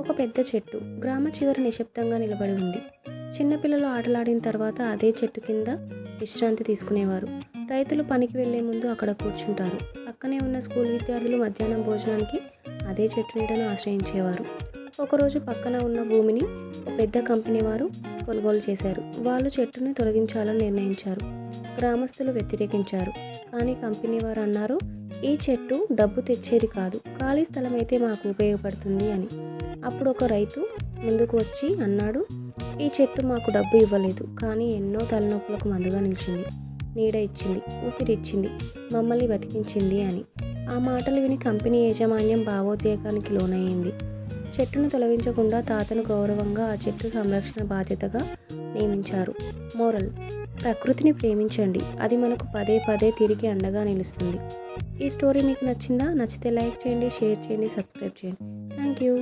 ఒక పెద్ద చెట్టు గ్రామ చివర నిశ్శబ్దంగా నిలబడి ఉంది. చిన్నపిల్లలు ఆటలాడిన తర్వాత అదే చెట్టు కింద విశ్రాంతి తీసుకునేవారు. రైతులు పనికి వెళ్లే ముందు అక్కడ కూర్చుంటారు. పక్కనే ఉన్న స్కూల్ విద్యార్థులు మధ్యాహ్నం భోజనానికి అదే చెట్టు నీడను ఆశ్రయించేవారు. ఒకరోజు పక్కన ఉన్న భూమిని ఒక పెద్ద కంపెనీ వారు కొనుగోలు చేశారు. వాళ్ళు చెట్టుని తొలగించాలని నిర్ణయించారు. గ్రామస్తులు వ్యతిరేకించారు. కానీ కంపెనీ వారు అన్నారు, ఈ చెట్టు డబ్బు తెచ్చేది కాదు, ఖాళీ స్థలం అయితే మాకు ఉపయోగపడుతుంది అని. అప్పుడు ఒక రైతు ముందుకు వచ్చి అన్నాడు, ఈ చెట్టు మాకు డబ్బు ఇవ్వలేదు, కానీ ఎన్నో తలనొప్పులకు మందుగా నిలిచింది, నీడ ఇచ్చింది, ఊపిరిచ్చింది, మమ్మల్ని బతికించింది అని. ఆ మాటలు విని కంపెనీ యాజమాన్యం భావోద్వేగానికి లోనయ్యింది. చెట్టును తొలగించకుండా తాతను గౌరవంగా ఆ చెట్టు సంరక్షణ బాధ్యతగా నియమించారు. మోరల్: ప్రకృతిని ప్రేమించండి, అది మనకు పదే పదే తిరిగి అండగా నిలుస్తుంది. ఈ స్టోరీ మీకు నచ్చిందా? నచ్చితే లైక్ చేయండి, షేర్ చేయండి, సబ్స్క్రైబ్ చేయండి. Thank you.